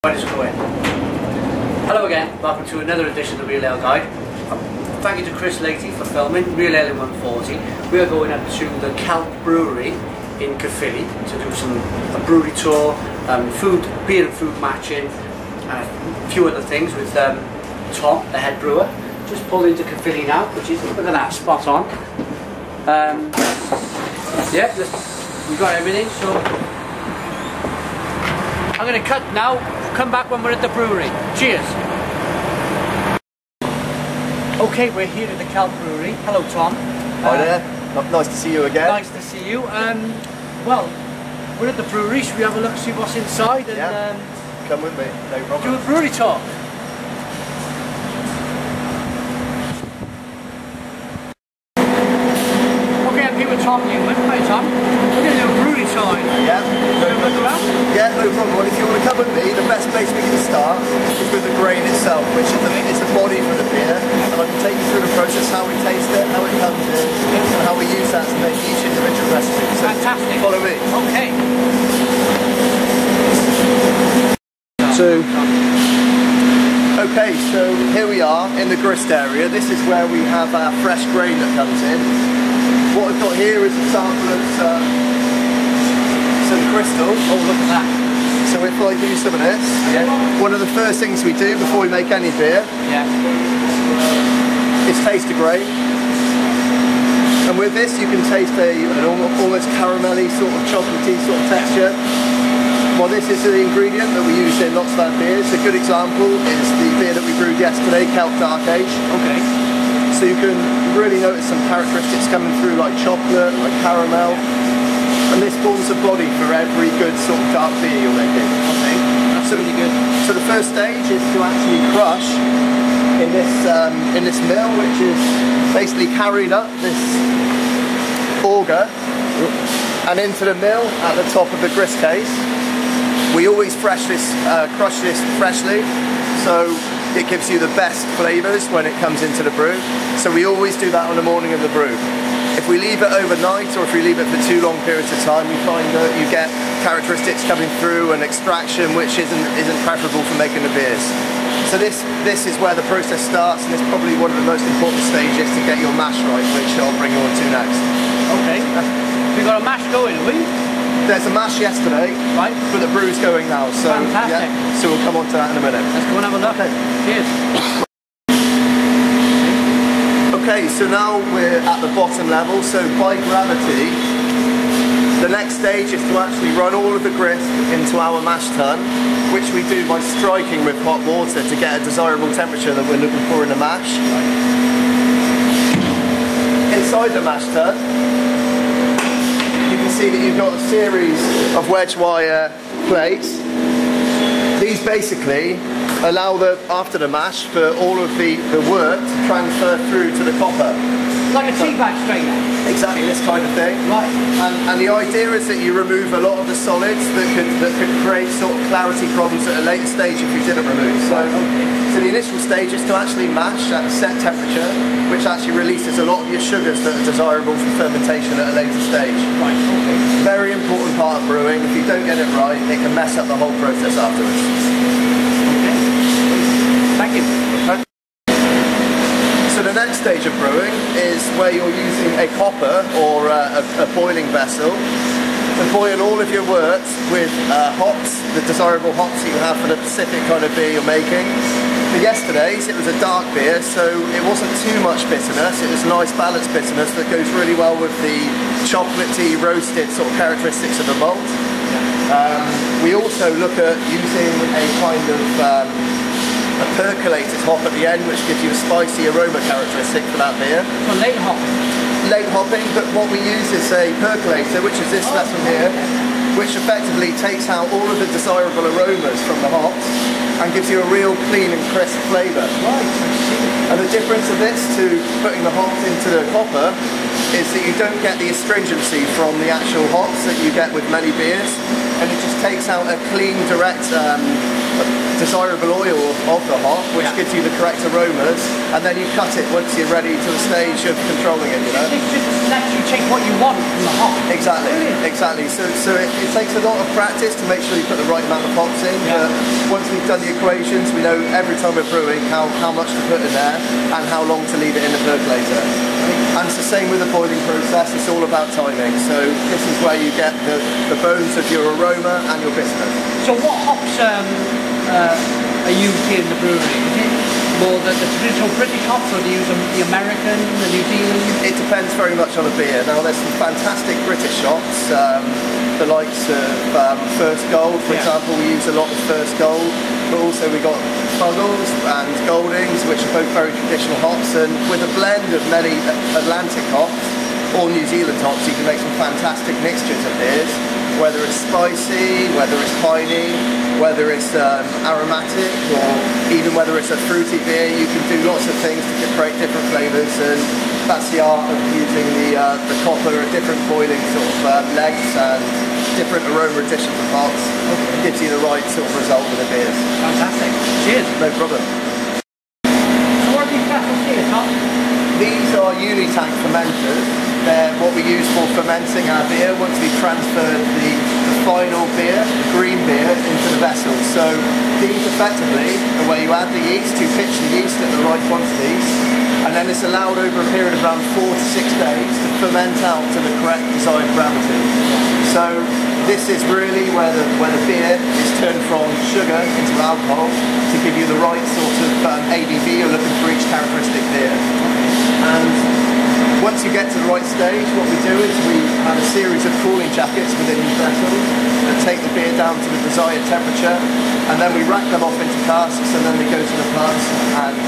Hello again, welcome to another edition of the Real Ale Guide. Thank you to Chris Latey for filming Real Ale in 140. We are going up to the Celt Brewery in Caerphilly to do a brewery tour, beer and food matching, and a few other things with Tom, the head brewer. Just pulled into Caerphilly now, which is, look at that, spot on. Yeah, we got everything, so I'm going to cut now, come back when we're at the brewery. Cheers! Okay, we're here at the Celt Brewery. Hello Tom. Hi there, nice to see you again. Nice to see you. Well, we're at the brewery, should we have a look, see what's inside? And, yeah, come with me, no problem. Do a brewery tour. Okay, I'm here with Tom Newman. Hi Tom. We're going to do a brewery tour. Yeah. Yeah, no problem. Well, if you want to come with me, the best place we can start is with the grain itself, which is the body for the beer. And I can take you through the process, how we taste it, how it comes in, and how we use that to make each individual recipe. So fantastic. Follow me. Okay. Okay, so here we are in the grist area. This is where we have our fresh grain that comes in. What I've got here is a sample of some crystal. Oh, look at that. So if I do some of this, one of the first things we do before we make any beer is taste the grain. And with this you can taste an almost caramelly sort of chocolatey sort of texture. Well, this is the ingredient that we use in lots of our beers. A good example is the beer that we brewed yesterday, Celt Dark Age. Okay. So you can really notice some characteristics coming through like chocolate, like caramel. And this forms a body for every good sort of dark beer you're making. Okay, that's really good. So the first stage is to actually crush in this mill, which is basically carried up this auger and into the mill at the top of the grist case. We always crush this freshly, so it gives you the best flavours when it comes into the brew. So we always do that on the morning of the brew. If we leave it overnight or if we leave it for too long periods of time, we find that you get characteristics coming through and extraction which isn't preferable for making the beers. So this is where the process starts, and it's probably one of the most important stages to get your mash right, which I'll bring you on to next. Okay. We've got a mash going, have we? There's a mash yesterday, right, but the brew's going now. So, fantastic. Yeah, so we'll come on to that in a minute. Let's go and have a look. Okay. Cheers. Okay, so now we're at the bottom level, so by gravity, the next stage is to actually run all of the grist into our mash tun, which we do by striking with hot water to get a desirable temperature that we're looking for in the mash. Inside the mash tun, you can see that you've got a series of wedge wire plates. These basically allow after the mash for all of the wort to transfer through to the copper. Like a tea bag strainer? Exactly, this kind of thing. Right. And the idea is that you remove a lot of the solids that could create sort of clarity problems at a later stage if you didn't remove. So the initial stage is to actually mash at a set temperature, which actually releases a lot of your sugars that are desirable for fermentation at a later stage. Right, okay. Very important part of brewing. If you don't get it right, it can mess up the whole process afterwards. Okay. Thank you. So the next stage of brewing is where you're using a copper or a boiling vessel to boil all of your worts with hops, the desirable hops that you have for the specific kind of beer you're making. For yesterday's, it was a dark beer, so it wasn't too much bitterness. It was nice balanced bitterness that goes really well with the chocolatey, roasted sort of characteristics of the malt. We also look at using a kind of a percolated hop at the end, which gives you a spicy aroma characteristic for that beer. So late hopping? Late hopping, but what we use is a percolator, which is this vessel here, which effectively takes out all of the desirable aromas from the hops and gives you a real clean and crisp flavour. Right. And the difference of this to putting the hops into the copper is that you don't get the astringency from the actual hops that you get with many beers, and it just takes out a clean, direct desirable oil of the hop, which gives you the correct aromas, and then you cut it once you're ready to the stage of controlling it, you know? It just lets you take what you want from the hop. Exactly, exactly. So it takes a lot of practice to make sure you put the right amount of hops in, but once we've done the equations, we know every time we're brewing how much to put in there and how long to leave it in the percolator. And it's the same with the boiling process, it's all about timing. So this is where you get the bones of your aroma and your bitterness. So what hops are used here in the brewery? Is it more the traditional British hops, or do you use the American, the New Zealand? It depends very much on the beer. Now there's some fantastic British hops, the likes of First Gold, for example. We use a lot of First Gold, but also we've got Fuggles and Goldings, which are both very traditional hops, and with a blend of many Atlantic hops or New Zealand hops, you can make some fantastic mixtures of beers, whether it's spicy, whether it's piney, whether it's aromatic, or even whether it's a fruity beer. You can do lots of things to create different flavours, and that's the art of using the copper at different boiling sort of lengths and different aroma additions of hops. It gives you the right sort of result with the beers. Fantastic. Cheers. No problem. So what are these vessels here, Tom? These are unitank fermenters. They're what we use for fermenting our beer once we've transferred the final beer, the green beer, into the vessel. So these effectively are where you add the yeast, you pitch the yeast at the right quantities, and then it's allowed over a period of around 4 to 6 days to ferment out to the correct desired parameters. So this is really where the beer is turned from sugar into alcohol to give you the right sort of ABV you're looking for each characteristic beer. And once you get to the right stage, what we do is we have a series of cooling jackets within these vessels that take the beer down to the desired temperature, and then we rack them off into casks, and then they go to the plants, and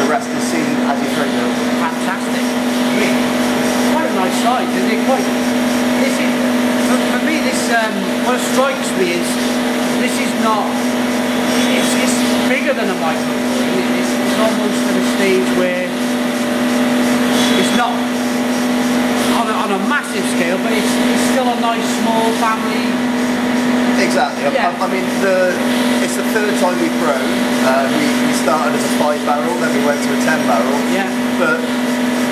the rest is seen as you drink them. Fantastic. Yeah. Quite a nice size, isn't it? This is, for me, this what strikes me is this is not. It's bigger than a microbrewery. It's almost at a stage where it's not on a massive scale, but it's still a nice small family. Exactly. Yeah. I mean, it's the third time we've grown. We started as a 5 barrel, then we went to a 10 barrel. Yeah. But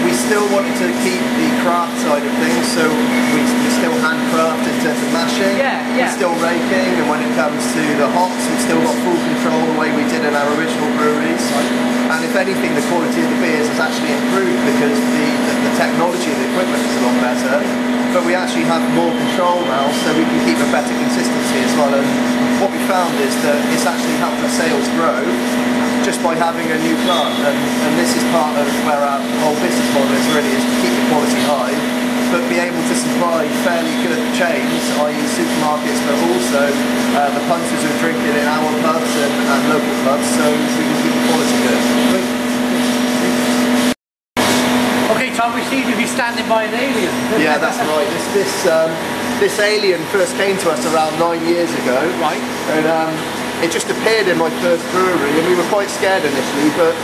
we still wanted to keep the craft side of things, so we still handcraft in terms of mashing. Yeah. We're still raking, and when it comes to the hops, we've still got full control the way we did in our original breweries. And if anything, the quality of the beers has actually improved because the technology of the equipment is a lot better. But we actually have more control now, so we can keep a better consistency as well. And what we found is that it's actually helped our sales grow just by having a new plant. And this is part of where our whole business model is really, is to keep the quality high, but be able to supply fairly good chains, i.e. supermarkets, but also the punters who are drinking in our pubs and local pubs, so we can keep the quality good. Okay, Tom, we seem to be standing by an alien. Yeah, that's right. This alien first came to us around 9 years ago. Right. And it just appeared in my first brewery, and we were quite scared initially, but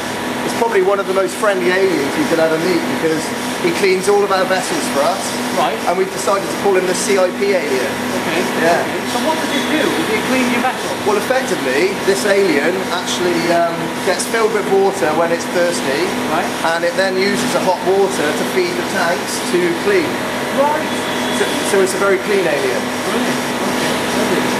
it's probably one of the most friendly aliens you could ever meet because he cleans all of our vessels for us. Right. And we've decided to call him the CIP alien. Okay. Yeah. Okay. So what does it do? Does it clean your vessel? Well, effectively, this alien actually gets filled with water when it's thirsty, right, and it then uses the hot water to feed the tanks to clean. Right. So it's a very clean alien. Brilliant. Okay.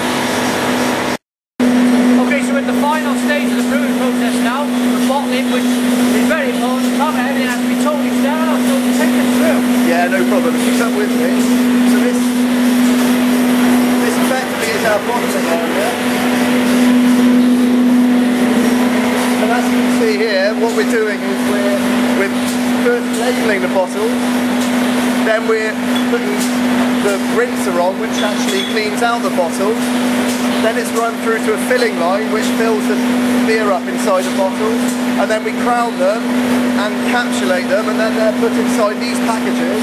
Okay, so at the final stage of the brewing process now, the bottling, which is very important. Tom, everything has to be totally sterile, so take us through. Yeah, no problem. If you come with me. So this effectively is our bottling area. And as you can see here, what we're doing is we're first labelling the bottle, then we're putting the rinser on, which actually cleans out the bottle. Then it's run through to a filling line, which fills the beer up inside the bottles, and then we crown them and encapsulate them, and then they're put inside these packages,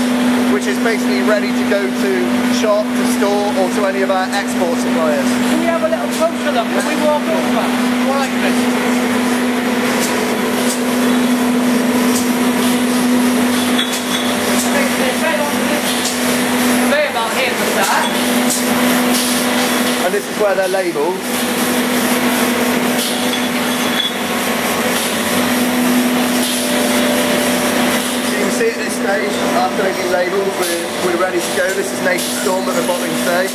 which is basically ready to go to shop, to store, or to any of our export suppliers. Can we have a little closer look? Can we walk over? All right, Chris. About here for that. And this is where they're labelled. So you can see at this stage, after they've been labelled, we're ready to go. This is Native Storm at the bottling stage.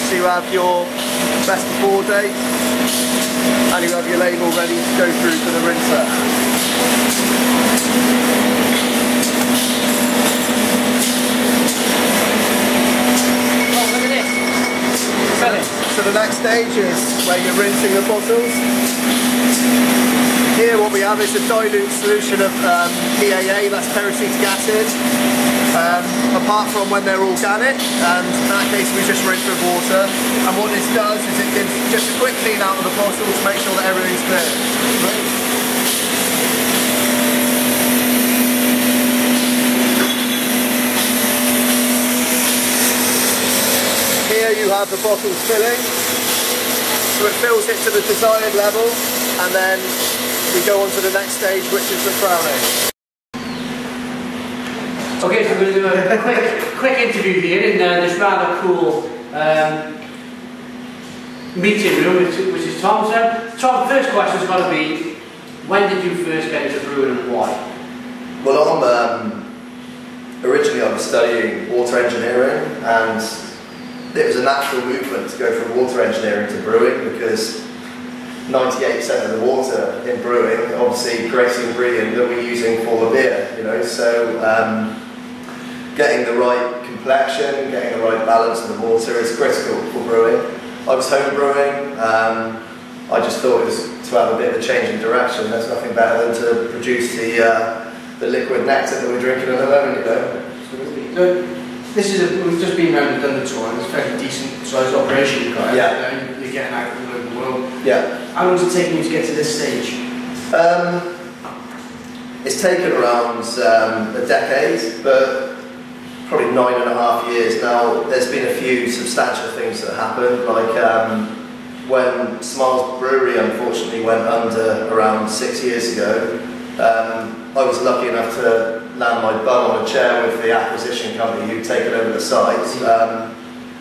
So you have your best before date, and you have your label ready to go through to the rinser. Oh, look at this. So the next stage is where you're rinsing the bottles. Here what we have is a dilute solution of PAA, that's peracetic acid, apart from when they're organic, and in that case we just rinse with water. And what this does is it gives just a quick clean out of the bottle to make sure that everything's clear. Here you have the bottles filling, so it fills it to the desired level, and then we go on to the next stage, which is the crowning. Okay, so we're going to do a quick interview here in this rather cool meeting room, which is Tom's. Tom, first question's got to be, when did you first get into brewing and why? Well, originally I was studying water engineering, and it was a natural movement to go from water engineering to brewing, because 98% of the water in brewing obviously creates the ingredient that we're using for the beer, you know, so getting the right complexion, getting the right balance of the water is critical for brewing. I was home brewing, I just thought it was to have a bit of a change in direction. There's nothing better than to produce the liquid nectar that we're drinking at the moment, you know. So, we've just been around and done the tour, and it's a fairly decent sized operation you've got. Yeah. You're getting out all over the world. Yeah. How long has it taken you to get to this stage? It's taken around a decade, but probably 9.5 years now. There's been a few substantial things that happened, like when Smiles Brewery unfortunately went under around 6 years ago. I was lucky enough to land my bum on a chair with the acquisition company who'd taken over the site,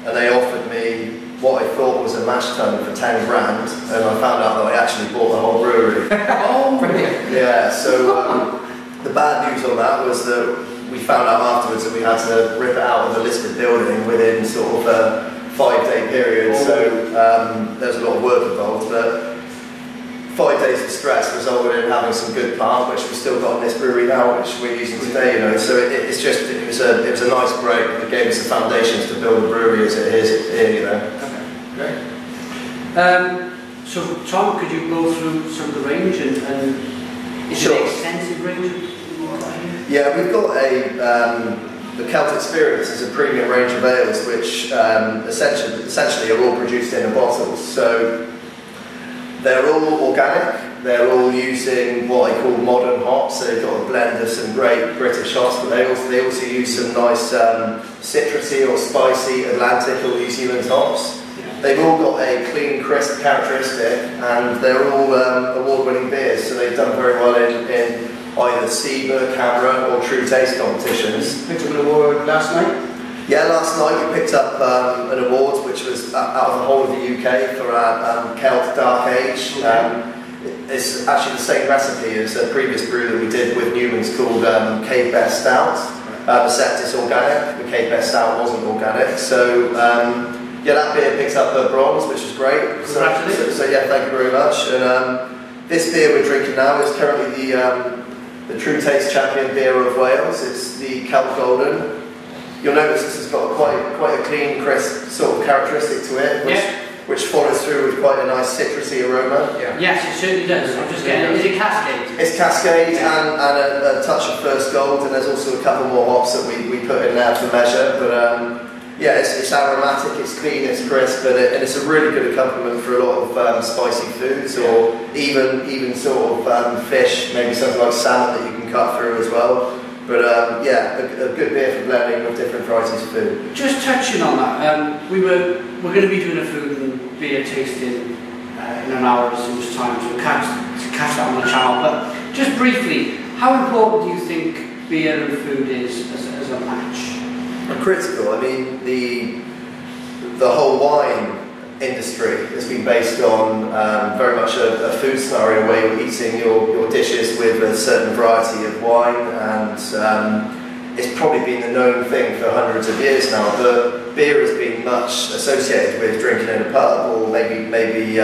and they offered me what I thought was a mash tun for 10 grand, and I found out that I actually bought the whole brewery. Oh, brilliant. Yeah, so the bad news on that was that we found out afterwards that we had to rip it out of the listed building within sort of a 5-day period, so there's a lot of work involved, but 5 days of stress resulted in having some good plant, which we've still got in this brewery now, which we're using today, you know, so it was a nice break. It gave us the foundations to build a brewery as it is here, you know. Okay, great. So Tom, could you go through some of the range and is it an extensive range? Yeah, we've got the Celt Experience is a premium range of ales which essentially are all produced in a bottle. So they're all organic, they're all using what I call modern hops, so they've got a blend of some great British hops, but they also use some nice citrusy or spicy Atlantic or New Zealand hops. They've all got a clean, crisp characteristic, and they're all award-winning beers, so they've done very well in either SIBA, Camera or True Taste competitions. Picked up an award last night? Yeah, last night we picked up an award which was out of the whole of the UK for our Celt Dark Age. It's actually the same recipe as a previous brew that we did with Newman's called Cape Bear Stout. The Celt is organic, the Cape Bear Stout wasn't organic. So yeah, that beer picked up a bronze, which is great. So yeah, thank you very much. And this beer we're drinking now is currently the True Taste Champion Beer of Wales. It's the Celt Golden. You'll notice this has got quite a clean, crisp sort of characteristic to it, which follows through with quite a nice citrusy aroma. Yeah. Yes, it certainly does. I'm just getting it. Is it Cascade? It's Cascade and a touch of First Gold, and there's also a couple more hops that we put in there for measure. But yeah, it's aromatic, it's clean, it's crisp, and it's a really good accompaniment for a lot of spicy foods, or even sort of fish, maybe something like salmon that you can cut through as well. But yeah, a good beer for blending with different varieties of food. Just touching on that, we're going to be doing a food and beer tasting in an hour or so's time, so we'll catch that on the channel. But just briefly, how important do you think beer and food is as a match? Critical. I mean, the whole wine industry has been based on very much a food scenario where you're eating your dishes with a certain variety of wine, and it's probably been the known thing for hundreds of years now, but beer has been much associated with drinking in a pub, or maybe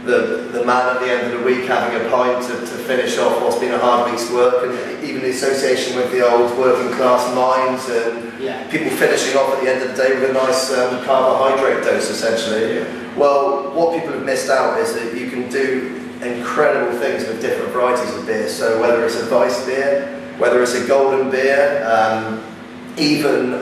the man at the end of the week having a pint to finish off what's been a hard week's work, and even the association with the old working class minds and people finishing off at the end of the day with a nice carbohydrate dose, essentially. Well, what people have missed out is that you can do incredible things with different varieties of beer. So whether it's a Weiss beer, whether it's a golden beer, even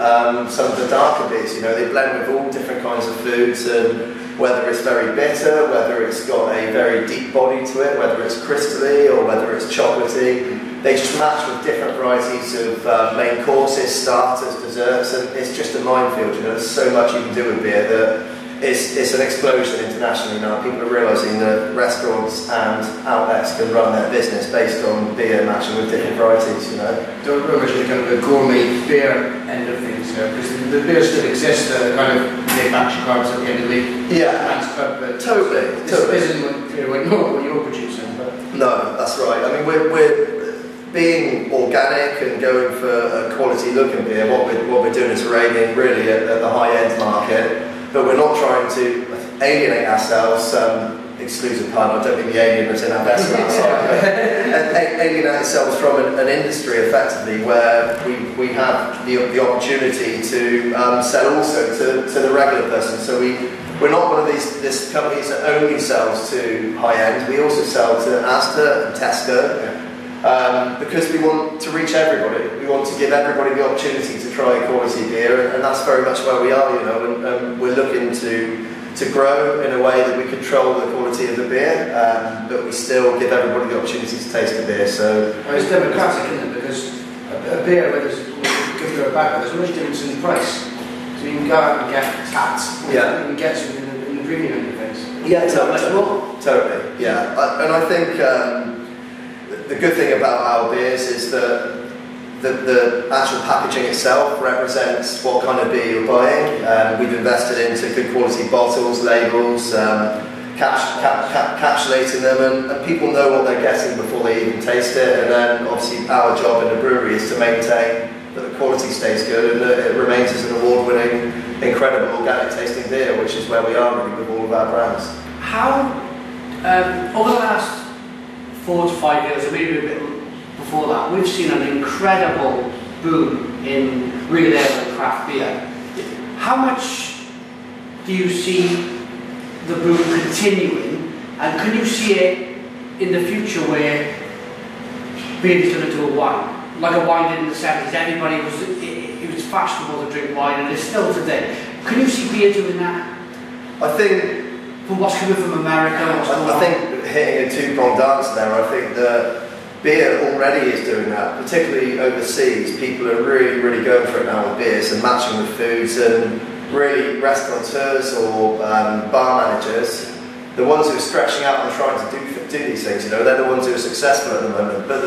some of the darker beers, you know, they blend with all different kinds of foods, and whether it's very bitter, whether it's got a very deep body to it, whether it's crystally or whether it's chocolatey, they just match with different varieties of main courses, starters, desserts, and it's just a minefield. You know, there's so much you can do with beer that it's an explosion internationally now. People are realising that restaurants and outlets can run their business based on beer matching with different varieties, you know. Don't remember the kind of the gourmet beer end of things here, because the beer still exists, the kind of big batch of carbs at the end of the week. Yeah, totally. This isn't what you're producing. But. No, that's right. I mean, we're being organic and going for a quality looking beer. What we're doing is we're aiming really at the high end market. But we're not trying to alienate ourselves, exclusive pun, I don't think the alien was in our best alienate ourselves from an industry effectively where we have the opportunity to sell also to the regular person. So we're not one of these companies that only sells to high end, we also sell to Asda and Tesco. Because we want to reach everybody. We want to give everybody the opportunity to try quality beer, and that's very much where we are, you know, and we're looking to grow in a way that we control the quality of the beer, but we still give everybody the opportunity to taste the beer. So it's democratic, isn't it? Because a beer, whether it's good or bad, there's much difference in the price. So you can go out and get tapped, you can get something in the premium end of things. Yeah, totally. Yeah, and I think the good thing about our beers is that the actual packaging itself represents what kind of beer you're buying. We've invested into good quality bottles, labels, capsulating them, and people know what they're getting before they even taste it. And then obviously our job in the brewery is to maintain that the quality stays good and that it remains as an award-winning, incredible organic tasting beer, which is where we are really with all of our brands. How, over the last 4 to 5 years, or maybe a bit before that, we've seen an incredible boom in real ale and craft beer. How much do you see the boom continuing, and can you see it in the future where beer is going to do a wine? Like a wine did in the 70s, everybody it was fashionable to drink wine, and it's still today. Can you see beer doing that? I think from what's coming from America? I think hitting a two-pronged answer there. I think that beer already is doing that, particularly overseas. People are really going for it now with beers and matching with foods, and really restaurateurs or bar managers, the ones who are stretching out and trying to do these things, you know, they're the ones who are successful at the moment. But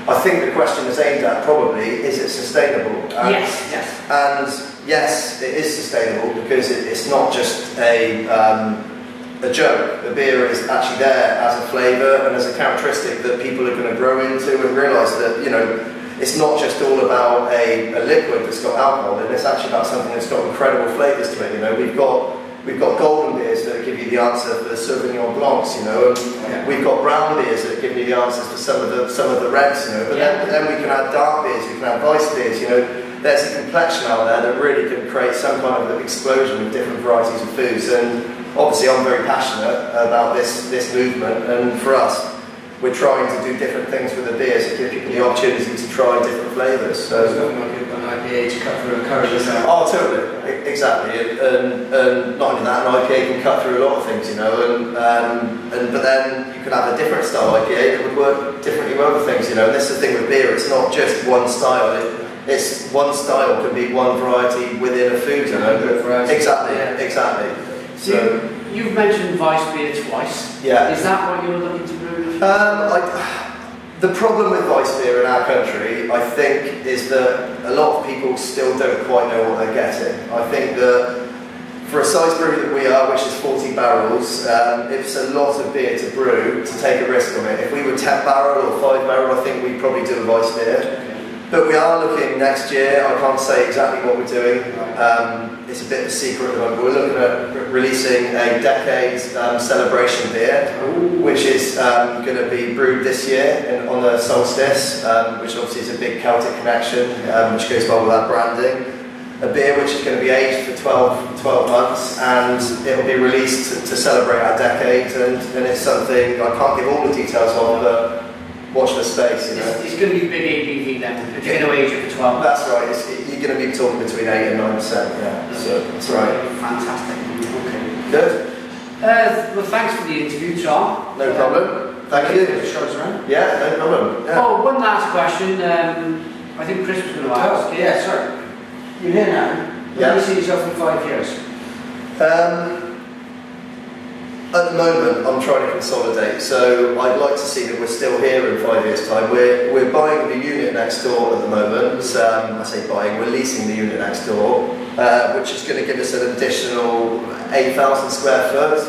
I think the question is aimed at probably, is it sustainable? Yes. And yes, it is sustainable because it's not just a joke. The beer is actually there as a flavour and as a characteristic that people are going to grow into and realise that, you know, it's not just all about a liquid that's got alcohol, and it's actually about something that's got incredible flavours to it. You know, we've got golden beers that give you the answer for the Sauvignon Blancs, you know, and we've got brown beers that give you the answers for some of the reds, you know. But then we can add dark beers, we can add Weiss beers, you know. There's a complexion out there that really can create some kind of explosion with different varieties of foods. And obviously, I'm very passionate about this movement, and for us, we're trying to do different things with the beers to give people the opportunity to try different flavours. So there's nothing like an IPA to cut through a curry. Oh, totally, exactly. And not only that, an IPA can cut through a lot of things, you know. But then you can have a different style IPA that would work differently with other things, you know. And this is the thing with beer; it's not just one style. It's one style can be one variety within a food, you know. Exactly. So you've mentioned Weiss beer twice. Yeah. Is that what you're looking to brew? The problem with Weiss beer in our country, I think, is that a lot of people still don't quite know what they're getting. I think that for a size brewery that we are, which is 40 barrels, it's a lot of beer to brew to take a risk on it. If we were 10 barrel or 5 barrel, I think we'd probably do a Weiss beer. But we are looking next year. I can't say exactly what we're doing. It's a bit of a secret at the moment. We're looking at releasing a decade celebration beer, which is going to be brewed this year on the solstice, which obviously is a big Celtic connection, which goes well with our branding. A beer which is going to be aged for 12 months, and it will be released to celebrate our decade, and it's something I can't give all the details on, but watch the space. You know. It's going to be big ABV then, if you're going to age it for 12 months. That's right, you're going to be talking between 8 and 9%, yeah. So that's right. Fantastic. Okay. Good. Well, thanks for the interview, Tom. No problem. Thank you. Show us around. Yeah, no problem. Yeah. Oh, one last question. I think Chris was going to ask. Yeah, sorry. You're here now. Where do you see yourself in 5 years? At the moment, I'm trying to consolidate, so I'd like to see that we're still here in 5 years' time. We're buying the unit next door at the moment. I say buying, we're leasing the unit next door, which is going to give us an additional 8,000 square foot.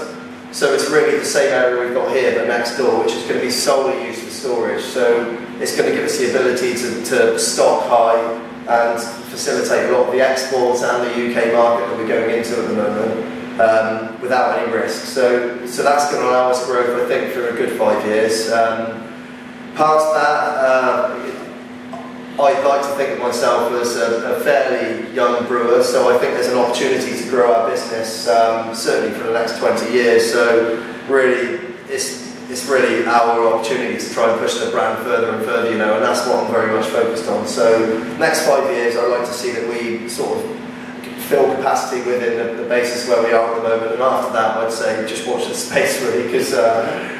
So it's really the same area we've got here, but next door, which is going to be solely used for storage. So it's going to give us the ability to stock high and facilitate a lot of the exports and the UK market that we're going into at the moment without any risk. So that's going to allow us growth, I think, for a good 5 years. Past that, I'd like to think of myself as a fairly young brewer, so I think there's an opportunity to grow our business certainly for the next 20 years. So really, it's really our opportunity to try and push the brand further and further, you know, and that's what I'm very much focused on. So next 5 years, I'd like to see that we sort of fill capacity within the basis where we are at the moment, and after that, I'd say just watch the space really, because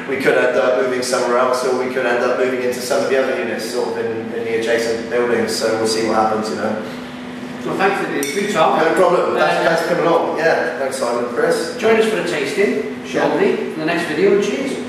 we could end up moving somewhere else, or we could end up moving into some of the other units sort of in the adjacent buildings. So we'll see what happens, you know. Well, thanks for the interview, Tom. No problem. Thanks for coming along. Yeah, thanks, Simon and Chris. Join us for a tasting shortly in the next video, and cheers.